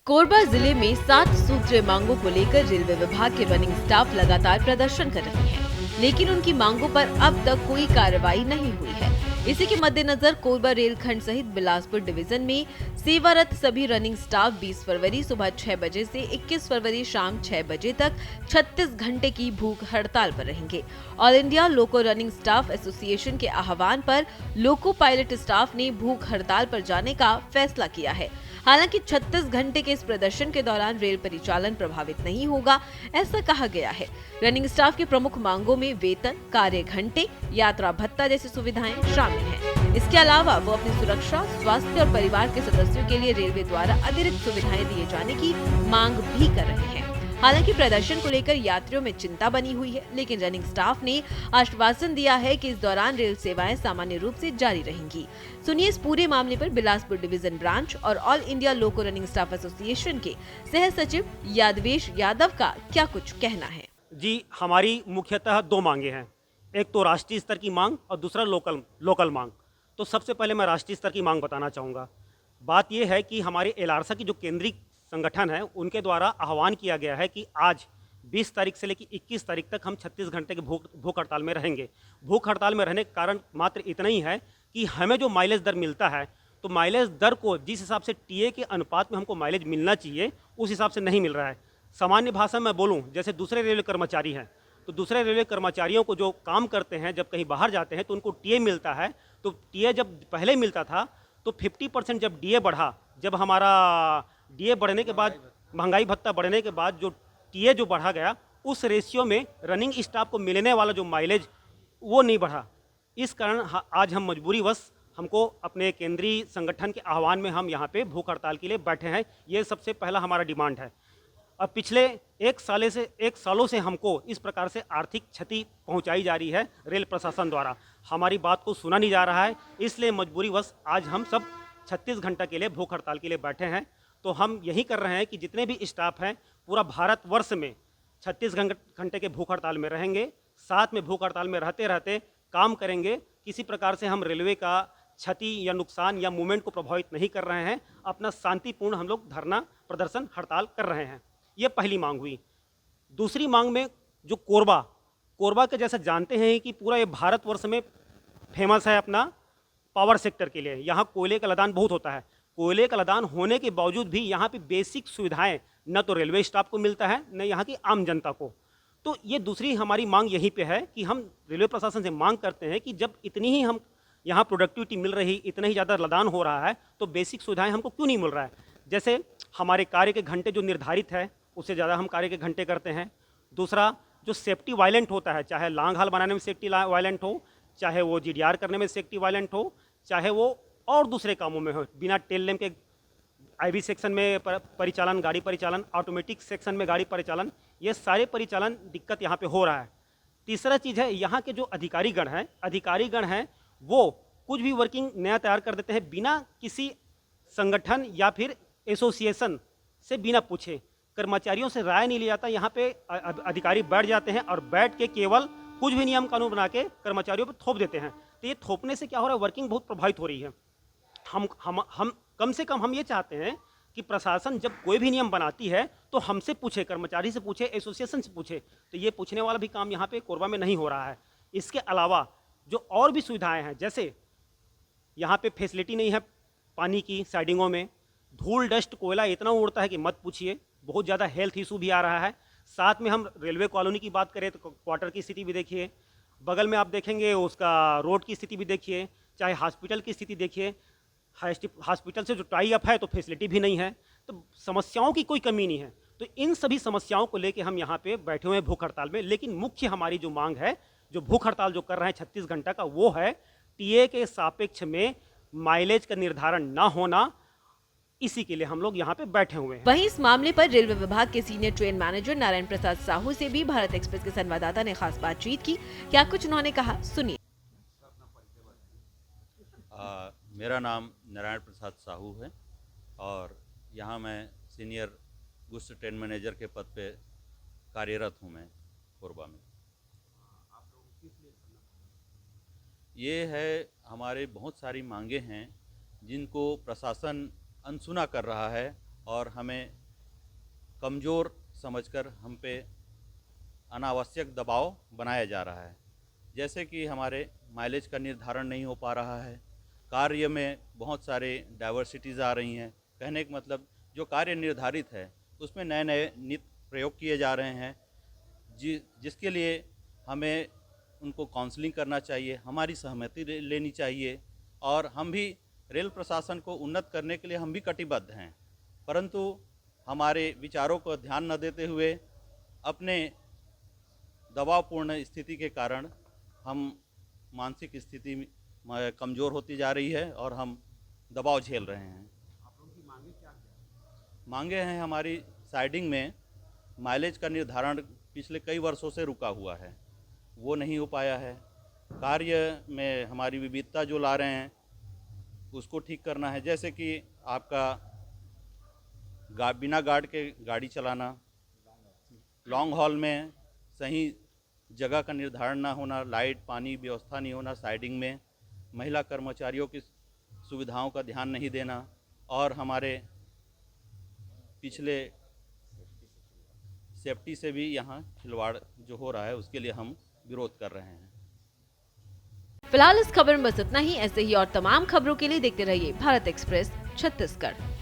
कोरबा जिले में 7 सूत्रीय मांगों को लेकर रेलवे विभाग के रनिंग स्टाफ लगातार प्रदर्शन कर रही है, लेकिन उनकी मांगों पर अब तक कोई कार्रवाई नहीं हुई है। इसी के मद्देनजर कोरबा रेलखंड सहित बिलासपुर डिवीजन में सेवारत सभी रनिंग स्टाफ 20 फरवरी सुबह 6 बजे से 21 फरवरी शाम 6 बजे तक 36 घंटे की भूख हड़ताल पर रहेंगे। ऑल इंडिया लोको रनिंग स्टाफ एसोसिएशन के आह्वान पर लोको पायलट स्टाफ ने भूख हड़ताल पर जाने का फैसला किया है। हालांकि 36 घंटे के इस प्रदर्शन के दौरान रेल परिचालन प्रभावित नहीं होगा, ऐसा कहा गया है। रनिंग स्टाफ की प्रमुख मांगों में वेतन, कार्य घंटे, यात्रा भत्ता जैसी सुविधाएं शामिल हैं। इसके अलावा वो अपनी सुरक्षा, स्वास्थ्य और परिवार के सदस्यों के लिए रेलवे द्वारा अतिरिक्त सुविधाएं दिए जाने की मांग भी कर रहे हैं। हालांकि प्रदर्शन को लेकर यात्रियों में चिंता बनी हुई है, लेकिन रनिंग स्टाफ ने आश्वासन दिया है कि इस दौरान रेल सेवाएं सामान्य रूप से जारी रहेंगी। सुनिए इस पूरे मामले पर बिलासपुर डिवीजन ब्रांच और ऑल इंडिया लोको रनिंग स्टाफ एसोसिएशन के सह सचिव यादवेश यादव का क्या कुछ कहना है। जी, हमारी मुख्यतः दो मांगे हैं। एक तो राष्ट्रीय स्तर की मांग और दूसरा लोकल मांग। तो सबसे पहले मैं राष्ट्रीय स्तर की मांग बताना चाहूँगा। बात यह है कि हमारे एलआरसा की जो केंद्रीय संगठन है, उनके द्वारा आह्वान किया गया है कि आज 20 तारीख से लेकर 21 तारीख तक हम 36 घंटे की भूख हड़ताल में रहेंगे। भूख हड़ताल में रहने का कारण मात्र इतना ही है कि हमें जो माइलेज दर मिलता है, तो माइलेज दर को जिस हिसाब से टीए के अनुपात में हमको माइलेज मिलना चाहिए, उस हिसाब से नहीं मिल रहा है। सामान्य भाषा में बोलूं, जैसे दूसरे रेलवे कर्मचारी हैं, तो दूसरे रेलवे कर्मचारियों को जो काम करते हैं, जब कहीं बाहर जाते हैं तो उनको टीए मिलता है। तो टीए जब पहले मिलता था तो 50% जब डीए बढ़ा, जब हमारा डीए बढ़ने के बाद, महंगाई भत्ता बढ़ने के बाद जो टीए जो बढ़ा गया, उस रेशियो में रनिंग स्टाफ को मिलने वाला जो माइलेज वो नहीं बढ़ा। इस कारण आज हम मजबूरीवश हमको अपने केंद्रीय संगठन के आह्वान में हम यहाँ पे भूख हड़ताल के लिए बैठे हैं। ये सबसे पहला हमारा डिमांड है। अब पिछले एक सालों से हमको इस प्रकार से आर्थिक क्षति पहुंचाई जा रही है रेल प्रशासन द्वारा। हमारी बात को सुना नहीं जा रहा है, इसलिए मजबूरीवश आज हम सब 36 घंटा के लिए भूख हड़ताल के लिए बैठे हैं। तो हम यही कर रहे हैं कि जितने भी स्टाफ हैं पूरा भारतवर्ष में 36 घंटे के भूख हड़ताल में रहेंगे। साथ में भूख हड़ताल में रहते रहते काम करेंगे। किसी प्रकार से हम रेलवे का क्षति या नुकसान या मूवमेंट को प्रभावित नहीं कर रहे हैं। अपना शांतिपूर्ण हम लोग धरना प्रदर्शन हड़ताल कर रहे हैं। ये पहली मांग हुई। दूसरी मांग में जो कोरबा के जैसा जानते हैं कि पूरा ये भारतवर्ष में फेमस है अपना पावर सेक्टर के लिए। यहाँ कोयले का लदान बहुत होता है। कोयले का लदान होने के बावजूद भी यहाँ पे बेसिक सुविधाएं न तो रेलवे स्टाफ को मिलता है, न यहाँ की आम जनता को। तो ये दूसरी हमारी मांग यहीं पे है कि हम रेलवे प्रशासन से मांग करते हैं कि जब इतनी ही हम यहाँ प्रोडक्टिविटी मिल रही, इतना ही ज़्यादा लदान हो रहा है, तो बेसिक सुविधाएं हमको क्यों नहीं मिल रहा है। जैसे हमारे कार्य के घंटे जो निर्धारित है, उससे ज़्यादा हम कार्य के घंटे करते हैं। दूसरा, जो सेफ्टी वायलेंट होता है, चाहे लांग हाल बनाने में सेफ्टी वायलेंट हो, चाहे वो जीडीआर करने में सेफ्टी वायलेंट हो, चाहे वो और दूसरे कामों में हो, बिना टेल लैंप के आईवी सेक्शन में परिचालन, गाड़ी परिचालन, ऑटोमेटिक सेक्शन में गाड़ी परिचालन, ये सारे परिचालन दिक्कत यहाँ पे हो रहा है। तीसरा चीज़ है, यहाँ के जो अधिकारीगण हैं वो कुछ भी वर्किंग नया तैयार कर देते हैं बिना किसी संगठन या फिर एसोसिएशन से बिना पूछे। कर्मचारियों से राय नहीं लिया जाता। यहाँ पे अधिकारी बैठ जाते हैं और बैठ के केवल कुछ भी नियम कानून बना के कर्मचारियों पर थोप देते हैं। तो ये थोपने से क्या हो रहा है, वर्किंग बहुत प्रभावित हो रही है। हम कम से कम हम ये चाहते हैं कि प्रशासन जब कोई भी नियम बनाती है तो हमसे पूछे, कर्मचारी से पूछे, एसोसिएशन से पूछे। तो ये पूछने वाला भी काम यहाँ पे कोरबा में नहीं हो रहा है। इसके अलावा जो और भी सुविधाएं हैं, जैसे यहाँ पे फैसिलिटी नहीं है पानी की साइडिंगों में, धूल डस्ट कोयला इतना उड़ता है कि मत पूछिए। बहुत ज़्यादा हेल्थ इशू भी आ रहा है। साथ में हम रेलवे कॉलोनी की बात करें तो क्वार्टर की स्थिति भी देखिए, बगल में आप देखेंगे उसका रोड की स्थिति भी देखिए, चाहे हॉस्पिटल की स्थिति देखिए। हॉस्पिटल से जो टाई अप है तो फैसिलिटी भी नहीं है। तो समस्याओं की कोई कमी नहीं है। तो इन सभी समस्याओं को लेकर हम यहाँ पे बैठे हुए हैं भूख हड़ताल में। लेकिन मुख्य हमारी जो मांग है, जो भूख हड़ताल जो कर रहे हैं 36 घंटा का, वो है टीए के सापेक्ष में माइलेज का निर्धारण ना होना। इसी के लिए हम लोग यहाँ पे बैठे हुए हैं। वहीं इस मामले पर रेलवे विभाग के senior train manager Narayan Prasad Sahu से भी भारत एक्सप्रेस के संवाददाता ने खास बातचीत की। क्या कुछ उन्होंने कहा, सुनिए। मेरा नाम नारायण प्रसाद साहू है और यहाँ मैं सीनियर गुड्स ट्रेन मैनेजर के पद पे कार्यरत हूँ मैं कोरबा में। ये है, हमारे बहुत सारी मांगे हैं जिनको प्रशासन अनसुना कर रहा है और हमें कमज़ोर समझकर हम पे अनावश्यक दबाव बनाया जा रहा है। जैसे कि हमारे माइलेज का निर्धारण नहीं हो पा रहा है, कार्य में बहुत सारे डाइवर्सिटीज़ आ रही हैं। कहने का मतलब जो कार्य निर्धारित है उसमें नए नए नित प्रयोग किए जा रहे हैं, जिसके लिए हमें उनको काउंसलिंग करना चाहिए, हमारी सहमति लेनी चाहिए और हम भी रेल प्रशासन को उन्नत करने के लिए हम भी कटिबद्ध हैं। परंतु हमारे विचारों को ध्यान न देते हुए अपने दबावपूर्ण स्थिति के कारण हम मानसिक स्थिति कमज़ोर होती जा रही है और हम दबाव झेल रहे हैं। मांगे हैं हमारी साइडिंग में माइलेज का निर्धारण पिछले कई वर्षों से रुका हुआ है, वो नहीं हो पाया है। कार्य में हमारी विविधता जो ला रहे हैं उसको ठीक करना है, जैसे कि आपका बिना गार्ड के गाड़ी चलाना, लॉन्ग हॉल में सही जगह का निर्धारण ना होना, लाइट पानी व्यवस्था नहीं होना साइडिंग में, महिला कर्मचारियों की सुविधाओं का ध्यान नहीं देना और हमारे पिछले सेफ्टी से भी यहाँ खिलवाड़ जो हो रहा है उसके लिए हम विरोध कर रहे हैं। फिलहाल इस खबर में बस इतना ही। ऐसे ही और तमाम खबरों के लिए देखते रहिए भारत एक्सप्रेस छत्तीसगढ़।